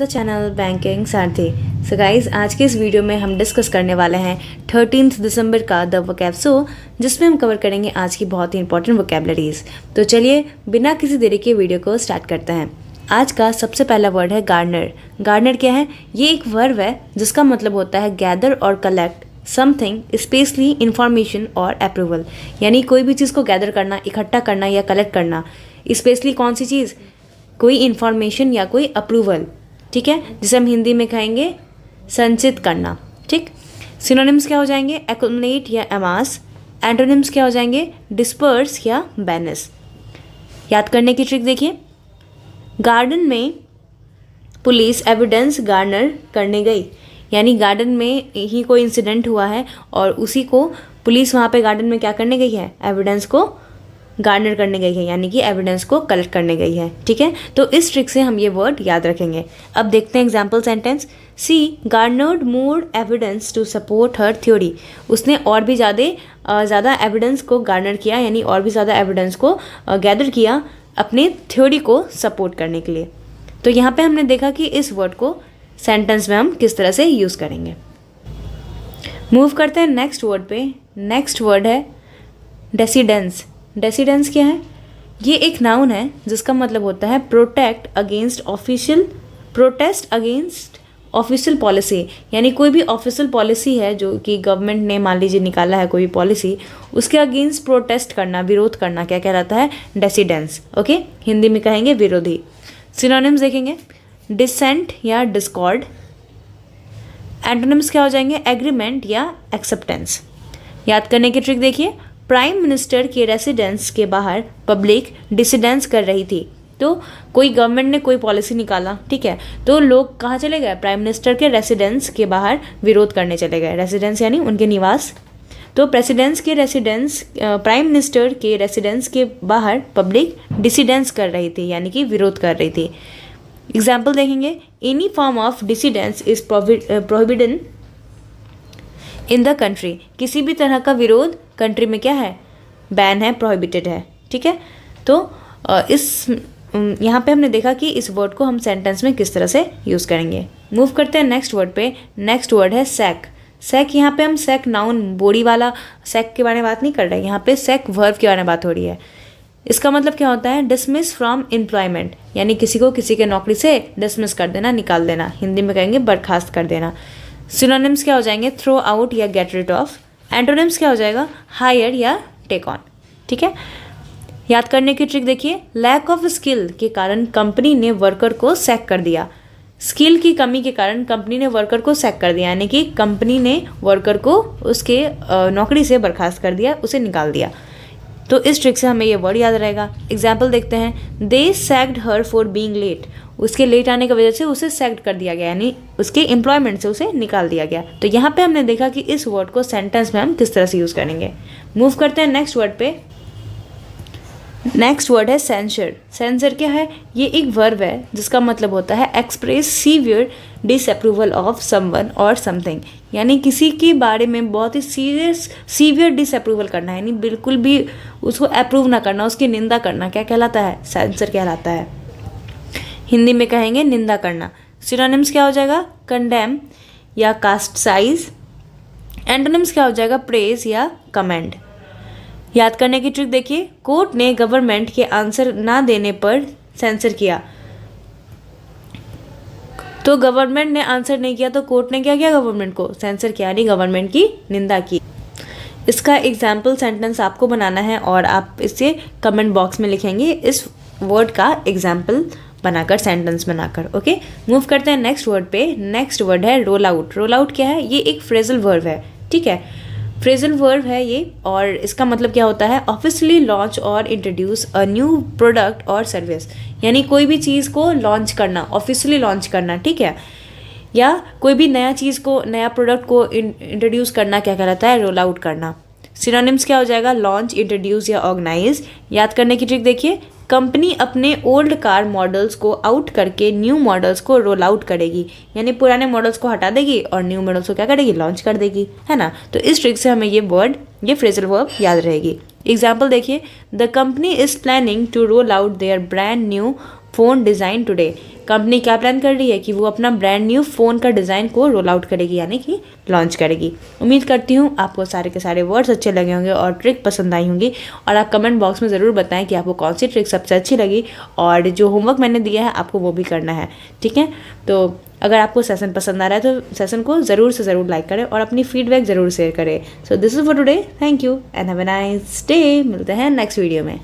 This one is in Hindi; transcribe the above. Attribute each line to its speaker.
Speaker 1: The channel banking Sarathi. So guys, आज के इस वीडियो में हम डिस्कस करने वाले हैं 13 दिसंबर का द वोकैब शो, जिसमें हम कवर करेंगे आज की बहुत ही इंपॉर्टेंट वोकैबलरीज। तो चलिए बिना किसी देरी के वीडियो को स्टार्ट करते हैं। आज का सबसे पहला वर्ड है गार्नर। गार्नर क्या है? ये एक वर्ब है जिसका मतलब होता है गैदर और कलेक्ट समथिंग, स्पेशली इंफॉर्मेशन और अप्रूवल। यानी कोई भी चीज़ को गैदर करना, इकट्ठा करना या कलेक्ट करना। स्पेशली कौन सी चीज़? कोई इन्फॉर्मेशन या कोई अप्रूवल, ठीक है, जिसे हम हिंदी में कहेंगे संचित करना। ठीक, सिनोनिम्स क्या हो जाएंगे? एक्युमुलेट या अमास। एंटोनिम्स क्या हो जाएंगे? डिस्पर्स या बैनिश। याद करने की ट्रिक देखिए। गार्डन में पुलिस एविडेंस गार्नर करने गई, यानी गार्डन में ही कोई इंसिडेंट हुआ है और उसी को पुलिस वहाँ पे गार्डन में क्या करने गई है? एविडेंस को गार्नर करने गई है, यानी कि एविडेंस को कलेक्ट करने गई है। ठीक है, तो इस ट्रिक से हम ये वर्ड याद रखेंगे। अब देखते हैं example sentence. She garnered more evidence to support her theory. उसने और भी ज़्यादा एविडेंस को गार्नर किया, यानी और भी ज़्यादा एविडेंस को गैदर किया अपने थ्योरी को सपोर्ट करने के लिए। तो यहाँ पे हमने देखा कि इस वर्ड को सेंटेंस में हम किस तरह से यूज़ करेंगे। मूव करते हैं नेक्स्ट वर्ड पे। नेक्स्ट वर्ड है डेसिडेंस। डेसिडेंस क्या है? ये एक नाउन है जिसका मतलब होता है प्रोटेस्ट अगेंस्ट ऑफिशियल पॉलिसी। यानी कोई भी ऑफिशियल पॉलिसी है जो कि गवर्नमेंट ने मान लीजिए निकाला है कोई भी पॉलिसी, उसके अगेंस्ट प्रोटेस्ट करना, विरोध करना, क्या कहलाता है? डेसिडेंस। ओके, हिंदी में कहेंगे विरोधी। सिनोनिम्स देखेंगे। डिसेंट या डिस्कॉर्ड। एंटोनिम्स क्या हो जाएंगे? एग्रीमेंट या एक्सेप्टेंस। याद करने की ट्रिक देखिए। प्राइम मिनिस्टर के रेसिडेंस के बाहर पब्लिक डिसिडेंस कर रही थी। तो कोई गवर्नमेंट ने कोई पॉलिसी निकाला, ठीक है, तो लोग कहाँ चले गए? प्राइम मिनिस्टर के रेसिडेंस के बाहर विरोध करने चले गए। रेसिडेंस यानी उनके निवास। तो प्राइम मिनिस्टर के रेसिडेंस के बाहर पब्लिक डिसिडेंस कर रही थी, यानी कि विरोध कर रही थी। एग्जाम्पल देखेंगे। Any form of dissidence is prohibited in the country. किसी भी तरह का विरोध कंट्री में क्या है? बैन है, प्रोहिबिटेड है। ठीक है, तो यहाँ पे हमने देखा कि इस वर्ड को हम सेंटेंस में किस तरह से यूज़ करेंगे। मूव करते हैं नेक्स्ट वर्ड पे। नेक्स्ट वर्ड है सैक। सैक, यहाँ पे हम सैक नाउन बॉडी वाला सैक के बारे में बात नहीं कर रहे हैं, यहाँ पे सैक वर्ब के बारे में बात हो रही है। इसका मतलब क्या होता है? डिसमिस फ्रॉम एम्प्लॉयमेंट, यानी किसी को किसी के नौकरी से डिसमिस कर देना, निकाल देना। हिंदी में कहेंगे बर्खास्त कर देना। सिनोनिम्स क्या हो जाएंगे? थ्रो आउट या गेट रिड ऑफ। एंटोनिम्स क्या हो जाएगा? हायर या टेक ऑन। ठीक है, याद करने की ट्रिक देखिए। लैक ऑफ स्किल के कारण कंपनी ने वर्कर को सैक कर दिया। स्किल की कमी के कारण कंपनी ने वर्कर को सैक कर दिया, यानी कि कंपनी ने वर्कर को उसके नौकरी से बर्खास्त कर दिया, उसे निकाल दिया। तो इस ट्रिक से हमें ये वर्ड याद रहेगा। एग्जाम्पल देखते हैं। They sacked her for being late. उसके लेट आने की वजह से उसे सैक्ड कर दिया गया, यानी उसके एम्प्लॉयमेंट से उसे निकाल दिया गया। तो यहाँ पे हमने देखा कि इस वर्ड को सेंटेंस में हम किस तरह से यूज़ करेंगे। मूव करते हैं नेक्स्ट वर्ड पे। नेक्स्ट वर्ड है सेंसर। सेंसर क्या है? ये एक वर्ब है जिसका मतलब होता है express severe disapproval of someone और समथिंग। यानी किसी के बारे में बहुत ही सीवियर डिसअप्रूवल करना, यानी बिल्कुल भी उसको अप्रूव ना करना, उसकी निंदा करना, क्या कहलाता है? सेंसर कहलाता है। हिंदी में कहेंगे निंदा करना। सिनोनिम्स क्या हो जाएगा? कंडेम या कास्टिसाइज। एंटोनिम्स क्या हो जाएगा? प्रेज या कमेंड। याद करने की ट्रिक देखिए। कोर्ट ने गवर्नमेंट के आंसर ना देने पर सेंसर किया। तो गवर्नमेंट ने आंसर नहीं किया तो कोर्ट ने क्या किया? गवर्नमेंट को सेंसर किया, यानी गवर्नमेंट की निंदा की। इसका एग्जाम्पल सेंटेंस आपको बनाना है और आप इसे कमेंट बॉक्स में लिखेंगे इस वर्ड का एग्जाम्पल बनाकर, सेंटेंस बनाकर। ओके, मूव करते हैं नेक्स्ट वर्ड पे। नेक्स्ट वर्ड है रोल आउट। रोल आउट क्या है? ये एक फ्रेजल वर्ब है। ठीक है, फ्रेजल वर्ब है ये, और इसका मतलब क्या होता है? ऑफिशियली लॉन्च और इंट्रोड्यूस अ न्यू प्रोडक्ट और सर्विस। यानी कोई भी चीज़ को लॉन्च करना, ऑफिशियली लॉन्च करना, ठीक है, या कोई भी नया चीज़ को, नया प्रोडक्ट को इंट्रोड्यूस करना, क्या कहलाता है? रोल आउट करना। सिनोनिम्स क्या हो जाएगा? लॉन्च, इंट्रोड्यूस या ऑर्गेनाइज। याद करने की ट्रिक देखिए। कंपनी अपने ओल्ड कार मॉडल्स को आउट करके न्यू मॉडल्स को रोल आउट करेगी, यानी पुराने मॉडल्स को हटा देगी और न्यू मॉडल्स को क्या करेगी? लॉन्च कर देगी, है ना। तो इस ट्रिक से हमें ये फ्रेजल वर्ब याद रहेगी। एग्जाम्पल देखिए। The company is planning to roll out their brand new phone design today. Company क्या प्लान कर रही है कि वो अपना ब्रांड न्यू फ़ोन का डिज़ाइन को रोल आउट करेगी, यानी कि लॉन्च करेगी। उम्मीद करती हूँ आपको सारे के सारे वर्ड्स अच्छे लगे होंगे और ट्रिक पसंद आई होंगी, और आप कमेंट बॉक्स में ज़रूर बताएं कि आपको कौन सी ट्रिक सबसे अच्छी लगी, और जो होमवर्क मैंने दिया है आपको वो भी करना है, ठीक है। तो अगर आपको सेशन पसंद आ रहा है तो सेशन को ज़रूर से ज़रूर लाइक करें और अपनी फीडबैक ज़रूर शेयर करें। So this is for today, thank you and have a nice day. मिलते हैं नेक्स्ट वीडियो में।